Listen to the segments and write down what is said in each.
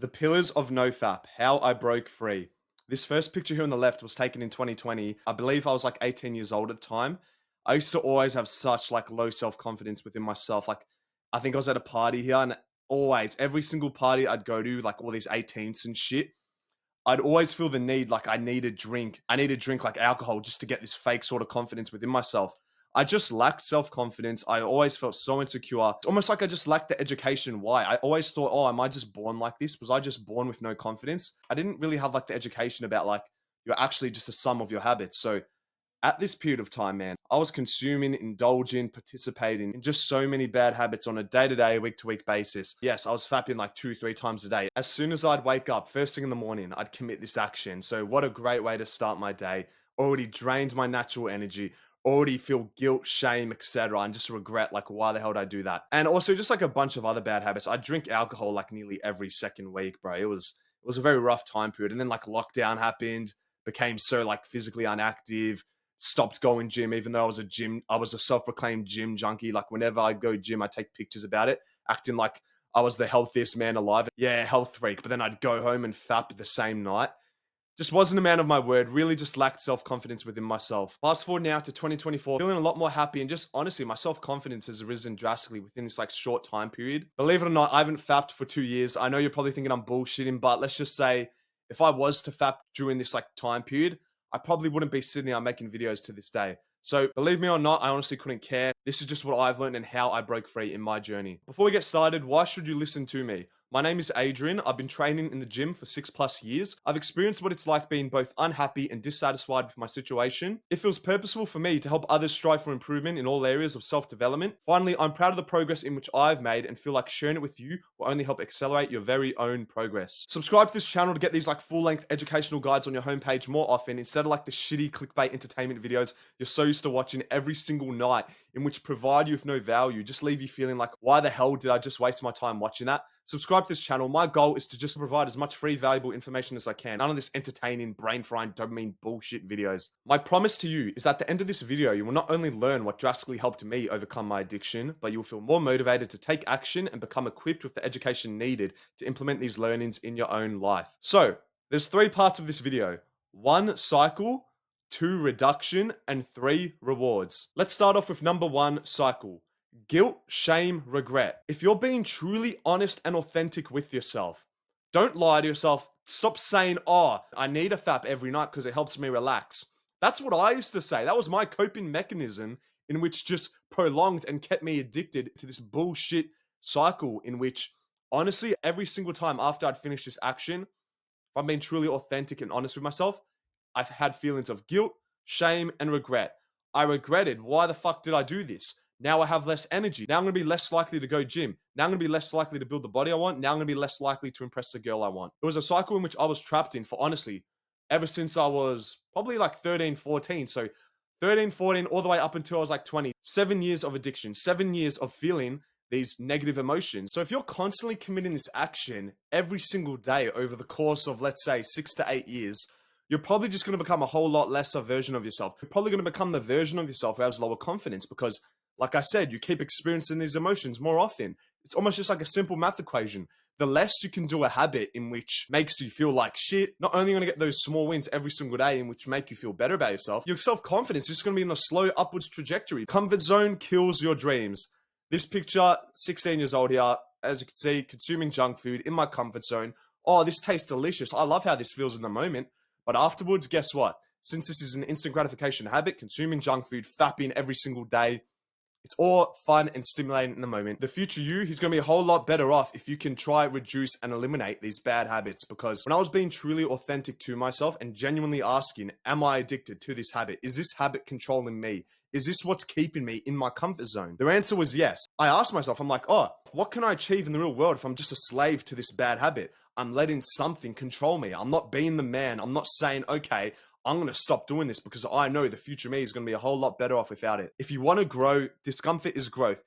The pillars of NoFap, how I broke free. This first picture here on the left was taken in 2020. I believe I was like 18 years old at the time. I used to always have such like low self-confidence within myself. Like I think I was at a party here and always every single party I'd go to, like all these 18s and shit, I'd always feel the need, like I need a drink. I need a drink like alcohol just to get this fake sort of confidence within myself. I just lacked self confidence. I always felt so insecure. It's almost like I just lacked the education. Why? I always thought, oh, am I just born like this? Was I just born with no confidence? I didn't really have like the education about like you're actually just a sum of your habits. So at this period of time, man, I was consuming, indulging, participating in just so many bad habits on a day-to-day, week-to-week basis. Yes, I was fapping like 2, 3 times a day. As soon as I'd wake up, first thing in the morning, I'd commit this action. So what a great way to start my day. Already drained my natural energy, already feel guilt, shame, etc. And just regret, like, why the hell did I do that? And also just like a bunch of other bad habits. I drink alcohol like nearly every second week, bro. It was a very rough time period. And then like lockdown happened, became so like physically inactive, stopped going gym, even though I was a self-proclaimed gym junkie. Like whenever I go gym, I take pictures about it, acting like I was the healthiest man alive. Yeah, health freak. But then I'd go home and fap the same night. Just wasn't a man of my word, really just lacked self-confidence within myself. Fast forward now to 2024, feeling a lot more happy and just honestly, my self-confidence has risen drastically within this like short time period. Believe it or not, I haven't fapped for 2 years. I know you're probably thinking I'm bullshitting, but let's just say if I was to fap during this like time period, I probably wouldn't be sitting here making videos to this day. So believe me or not, I honestly couldn't care. This is just what I've learned and how I broke free in my journey. Before we get started, why should you listen to me? My name is Adrian. I've been training in the gym for 6+ years. I've experienced what it's like being both unhappy and dissatisfied with my situation. It feels purposeful for me to help others strive for improvement in all areas of self-development. Finally, I'm proud of the progress in which I've made and feel like sharing it with you will only help accelerate your very own progress. Subscribe to this channel to get these like full-length educational guides on your homepage more often instead of like the shitty clickbait entertainment videos you're so used to watching every single night in which provide you with no value, just leave you feeling like, why the hell did I just waste my time watching that? Subscribe to this channel. My goal is to just provide as much free, valuable information as I can. None of this entertaining, brain-frying, dopamine bullshit videos. My promise to you is at the end of this video, you will not only learn what drastically helped me overcome my addiction, but you will feel more motivated to take action and become equipped with the education needed to implement these learnings in your own life. So, there's 3 parts of this video. 1, cycle. 2, reduction. And 3, rewards. Let's start off with number 1, cycle. Guilt, shame, regret. If you're being truly honest and authentic with yourself, don't lie to yourself. Stop saying, oh, I need a fap every night because it helps me relax. That's what I used to say. That was my coping mechanism in which just prolonged and kept me addicted to this bullshit cycle in which, honestly, every single time after I'd finished this action, if I'm being truly authentic and honest with myself, I've had feelings of guilt, shame, and regret. I regretted, why the fuck did I do this? Now I have less energy. Now I'm going to be less likely to go gym. Now I'm going to be less likely to build the body I want. Now I'm going to be less likely to impress the girl I want. It was a cycle in which I was trapped in for honestly, ever since I was probably like 13, 14. So 13, 14, all the way up until I was like 20. 7 years of addiction, 7 years of feeling these negative emotions. So if you're constantly committing this action every single day over the course of, let's say, 6 to 8 years, you're probably just going to become a whole lot lesser version of yourself. You're probably going to become the version of yourself who has lower confidence because, like I said, you keep experiencing these emotions more often. It's almost just like a simple math equation. The less you can do a habit in which makes you feel like shit, not only going to get those small wins every single day in which make you feel better about yourself, your self-confidence is just going to be in a slow upwards trajectory. Comfort zone kills your dreams. This picture, 16 years old here, as you can see, consuming junk food in my comfort zone. Oh, this tastes delicious. I love how this feels in the moment. But afterwards, guess what? Since this is an instant gratification habit, consuming junk food, fapping every single day, it's all fun and stimulating in the moment. The future you, he's going to be a whole lot better off if you can try, reduce, and eliminate these bad habits. Because when I was being truly authentic to myself and genuinely asking, am I addicted to this habit? Is this habit controlling me? Is this what's keeping me in my comfort zone? The answer was yes. I asked myself, I'm like, oh, what can I achieve in the real world if I'm just a slave to this bad habit? I'm letting something control me. I'm not being the man. I'm not saying, okay, I'm going to stop doing this because I know the future me is going to be a whole lot better off without it. If you want to grow, discomfort is growth.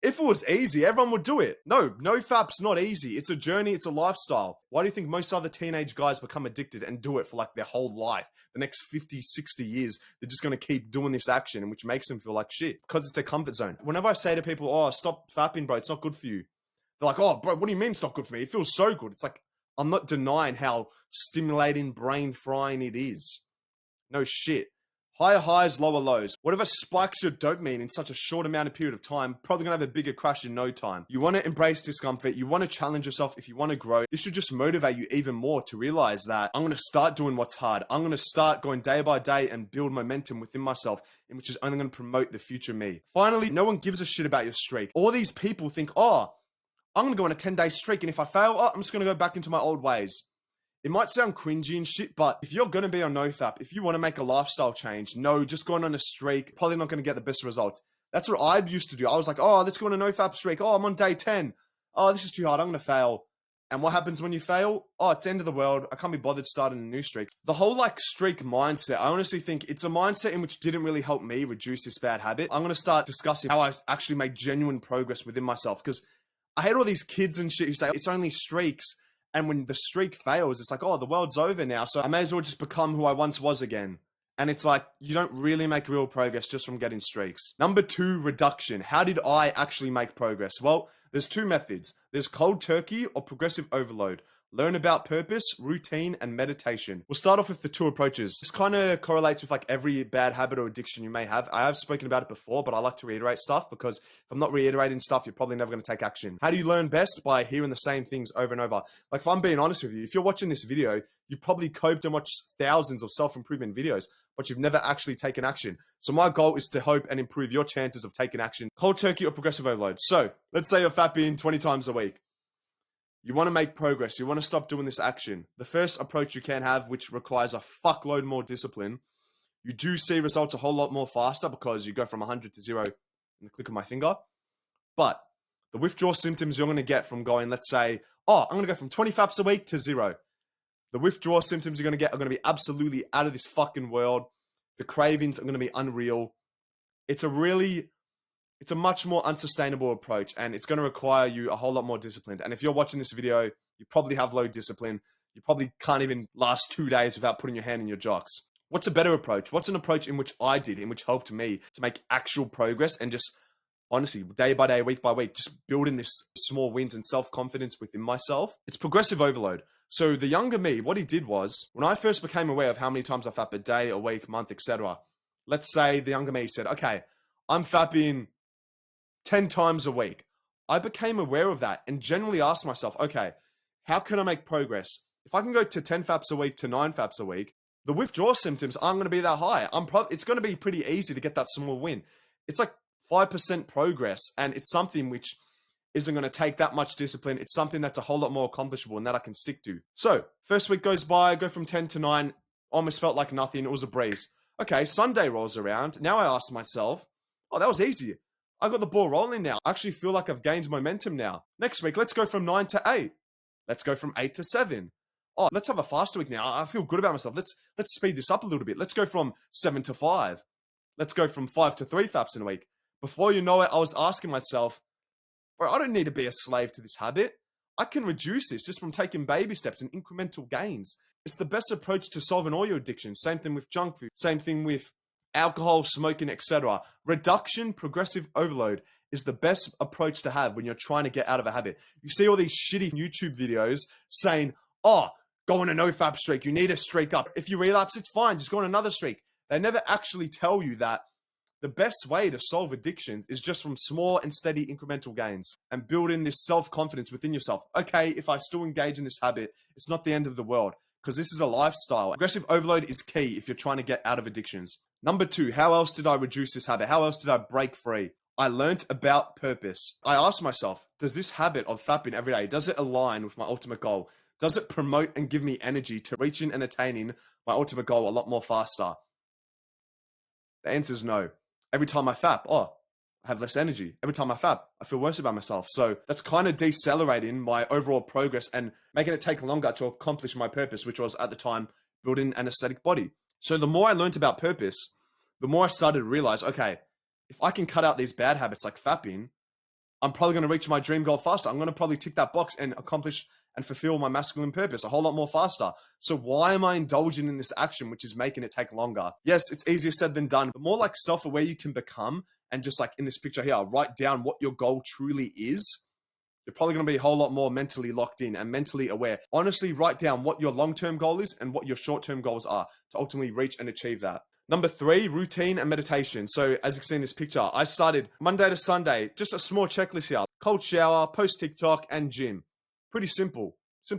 If it was easy, everyone would do it. No fap's not easy. It's a journey. It's a lifestyle. Why do you think most other teenage guys become addicted and do it for like their whole life? The next 50, 60 years, they're just going to keep doing this action, which makes them feel like shit because it's their comfort zone. Whenever I say to people, oh, stop fapping, bro, it's not good for you. They're like, oh, bro, what do you mean it's not good for me? It feels so good. It's like, I'm not denying how stimulating, brain frying it is. No shit. Higher highs, lower lows. Whatever spikes your dopamine in such a short amount of period of time, probably gonna have a bigger crash in no time. You wanna embrace discomfort, you wanna challenge yourself if you wanna grow. This should just motivate you even more to realize that I'm gonna start doing what's hard. I'm gonna start going day by day and build momentum within myself, in which is only gonna promote the future me. Finally, no one gives a shit about your streak. All these people think, oh, I'm gonna go on a 10-day streak, and if I fail, oh, I'm just gonna go back into my old ways. It might sound cringy and shit, but if you're going to be on NoFap, if you want to make a lifestyle change, no, just going on a streak, probably not going to get the best results. That's what I used to do. I was like, oh, let's go on a NoFap streak. Oh, I'm on day 10. Oh, this is too hard. I'm going to fail. And what happens when you fail? Oh, it's the end of the world. I can't be bothered starting a new streak. The whole streak mindset, I honestly think it's a mindset in which didn't really help me reduce this bad habit. I'm going to start discussing how I actually make genuine progress within myself, because I hate all these kids and shit who say it's only streaks. And when the streak fails, it's like, oh, the world's over now, so I may as well just become who I once was again. And it's like, you don't really make real progress just from getting streaks. Number 2, reduction. How did I actually make progress? Well, there's 2 methods. There's cold turkey or progressive overload. Learn about purpose, routine, and meditation. We'll start off with the 2 approaches. This kind of correlates with every bad habit or addiction you may have. I have spoken about it before, but I like to reiterate stuff, because if I'm not reiterating stuff, you're probably never going to take action. How do you learn best? By hearing the same things over and over. If I'm being honest with you, if you're watching this video, you've probably coped and watched thousands of self-improvement videos, but you've never actually taken action. So my goal is to hope and improve your chances of taking action. Cold turkey or progressive overload. So let's say you're fapping 20 times a week. You want to make progress. You want to stop doing this action. The first approach you can have, which requires a fuckload more discipline, you do see results a whole lot more faster, because you go from 100 to 0 in the click of my finger. But the withdrawal symptoms you're going to get from going, let's say, oh, I'm going to go from 20 faps a week to 0. The withdrawal symptoms you're going to get are going to be absolutely out of this fucking world. The cravings are going to be unreal. It's a much more unsustainable approach, and it's going to require you a whole lot more discipline. And if you're watching this video, you probably have low discipline. You probably can't even last 2 days without putting your hand in your jocks. What's a better approach? What's an approach in which I did, in which helped me to make actual progress and just, honestly, day by day, week by week, just building this small wins and self-confidence within myself? It's progressive overload. So the younger me, what he did was, when I first became aware of how many times I fap a day, a week, month, etc., let's say the younger me said, okay, I'm fapping 10 times a week. I became aware of that and generally asked myself, okay, how can I make progress? If I can go to 10 faps a week to 9 faps a week, the withdrawal symptoms aren't going to be that high. It's going to be pretty easy to get that small win. It's like 5% progress, and it's something which isn't going to take that much discipline. It's something that's a whole lot more accomplishable and that I can stick to. So, first week goes by, I go from 10 to 9, almost felt like nothing. It was a breeze. Okay, Sunday rolls around. Now I ask myself, oh, that was easy. I got the ball rolling now. I actually feel like I've gained momentum now. Next week, let's go from 9 to 8. Let's go from 8 to 7. Oh, let's have a faster week now. I feel good about myself. Let's speed this up a little bit. Let's go from 7 to 5. Let's go from 5 to 3 faps in a week. Before you know it, I was asking myself, bro, I don't need to be a slave to this habit. I can reduce this just from taking baby steps and incremental gains. It's the best approach to solving all your addictions. Same thing with junk food. Same thing with alcohol, smoking, etc. Reduction, progressive overload is the best approach to have when you're trying to get out of a habit. You see all these shitty YouTube videos saying, oh, go on a NoFap streak. You need a streak up. If you relapse, it's fine. Just go on another streak. They never actually tell you that the best way to solve addictions is just from small and steady incremental gains and building this self-confidence within yourself. Okay, if I still engage in this habit, it's not the end of the world, because this is a lifestyle. Aggressive overload is key if you're trying to get out of addictions. Number 2, how else did I reduce this habit? How else did I break free? I learnt about purpose. I asked myself, does this habit of fapping every day, does it align with my ultimate goal? Does it promote and give me energy to reaching and attaining my ultimate goal a lot more faster? The answer is no. Every time I fap, I have less energy. Every time I fap, I feel worse about myself. So that's kind of decelerating my overall progress and making it take longer to accomplish my purpose, which was at the time building an aesthetic body. So the more I learned about purpose, the more I started to realize, okay, if I can cut out these bad habits like fapping, I'm probably going to reach my dream goal faster. I'm going to probably tick that box and accomplish and fulfill my masculine purpose a whole lot more faster. So why am I indulging in this action, which is making it take longer? Yes, it's easier said than done. The more self-aware you can become, and just in this picture here, write down what your goal truly is, you're probably going to be a whole lot more mentally locked in and mentally aware. Honestly, write down what your long-term goal is and what your short-term goals are to ultimately reach and achieve that. Number 3, routine and meditation. So as you can see in this picture, I started Monday to Sunday, just a small checklist here. Cold shower, post TikTok, and gym. Pretty simple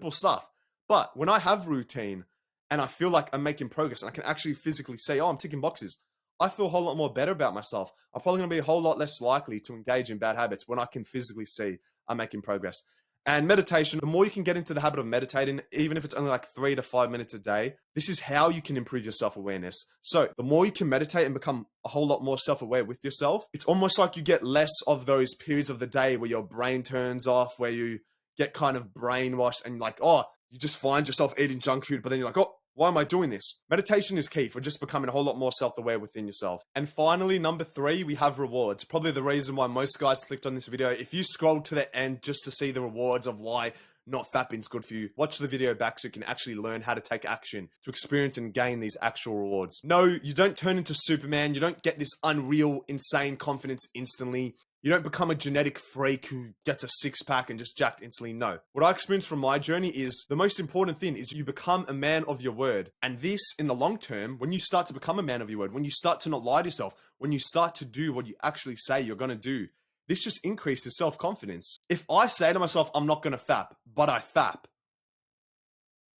stuff. But when I have routine and I feel like I'm making progress and I can actually physically say, oh, I'm ticking boxes, I feel a whole lot more better about myself. I'm probably going to be a whole lot less likely to engage in bad habits when I can physically see I'm making progress. And meditation, the more you can get into the habit of meditating, even if it's only like 3 to 5 minutes a day, this is how you can improve your self-awareness. So the more you can meditate and become a whole lot more self-aware with yourself, it's almost like you get less of those periods of the day where your brain turns off, where you get kind of brainwashed and like, oh, you just find yourself eating junk food, but then you're like, oh, why am I doing this? Meditation is key for just becoming a whole lot more self-aware within yourself. And finally, number 3, we have rewards. Probably the reason why most guys clicked on this video. If you scroll to the end just to see the rewards of why not fapping is good for you, watch the video back so you can actually learn how to take action to experience and gain these actual rewards. No, you don't turn into Superman. You don't get this unreal, insane confidence instantly. You don't become a genetic freak who gets a 6-pack and just jacked instantly. No. What I experienced from my journey is the most important thing is you become a man of your word. And this, in the long term, when you start to become a man of your word, when you start to not lie to yourself, when you start to do what you actually say you're going to do, this just increases self-confidence. If I say to myself, I'm not going to fap, but I fap,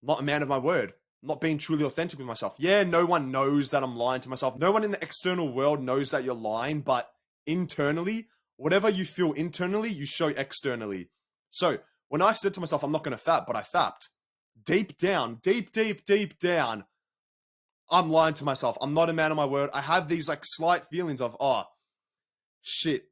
not a man of my word, not being truly authentic with myself. Yeah, no one knows that I'm lying to myself. No one in the external world knows that you're lying, but internally, whatever you feel internally, you show externally. So when I said to myself, I'm not going to fap, but I fapped, deep down, deep down, I'm lying to myself. I'm not a man of my word. I have these like slight feelings of, oh, shit,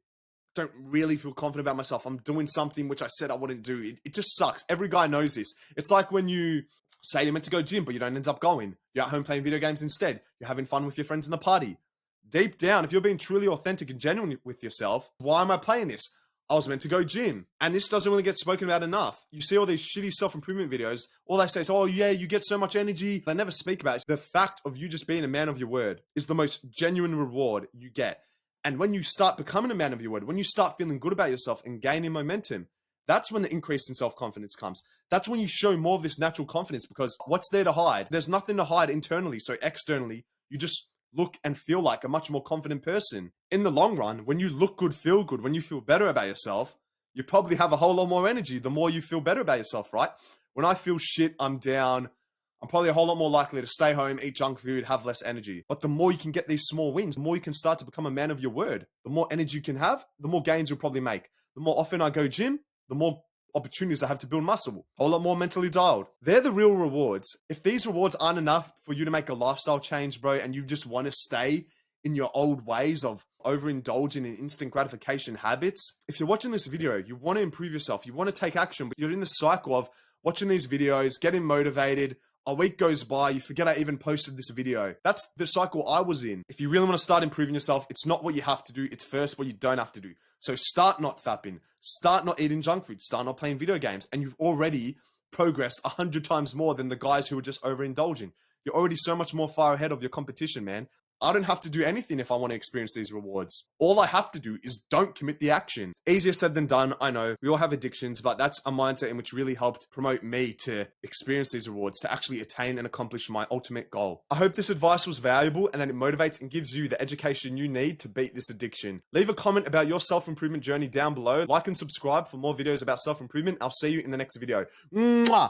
don't really feel confident about myself. I'm doing something which I said I wouldn't do. It just sucks. Every guy knows this. It's like when you say you're meant to go gym, but you don't end up going. You're at home playing video games instead. You're having fun with your friends in the party. Deep down, if you're being truly authentic and genuine with yourself, why am I playing this? I was meant to go gym. And this doesn't really get spoken about enough. You see all these shitty self-improvement videos. All they say is, oh yeah, you get so much energy. They never speak about it. The fact of you just being a man of your word is the most genuine reward you get. And when you start becoming a man of your word, when you start feeling good about yourself and gaining momentum, that's when the increase in self-confidence comes. That's when you show more of this natural confidence, because what's there to hide? There's nothing to hide internally. So externally, you just look and feel like a much more confident person. In the long run, when you look good, feel good, when you feel better about yourself, you probably have a whole lot more energy the more you feel better about yourself, right? When I feel shit, I'm down, I'm probably a whole lot more likely to stay home, eat junk food, have less energy. But the more you can get these small wins, the more you can start to become a man of your word. The more energy you can have, the more gains you'll probably make. The more often I go gym, the more opportunities I have to build muscle. A whole lot more mentally dialed. They're the real rewards. If these rewards aren't enough for you to make a lifestyle change, bro, and you just want to stay in your old ways of overindulging in instant gratification habits, if you're watching this video, you want to improve yourself, you want to take action, but you're in the cycle of watching these videos, getting motivated, a week goes by, you forget I even posted this video. That's the cycle I was in. If you really want to start improving yourself, it's not what you have to do, it's first what you don't have to do. So start not fapping, start not eating junk food, start not playing video games, and you've already progressed 100 times more than the guys who are just overindulging. You're already so much more far ahead of your competition, man. I don't have to do anything if I want to experience these rewards. All I have to do is don't commit the action. It's easier said than done, I know. We all have addictions, but that's a mindset in which really helped promote me to experience these rewards, to actually attain and accomplish my ultimate goal. I hope this advice was valuable and that it motivates and gives you the education you need to beat this addiction. Leave a comment about your self-improvement journey down below. Like and subscribe for more videos about self-improvement. I'll see you in the next video. Mwah!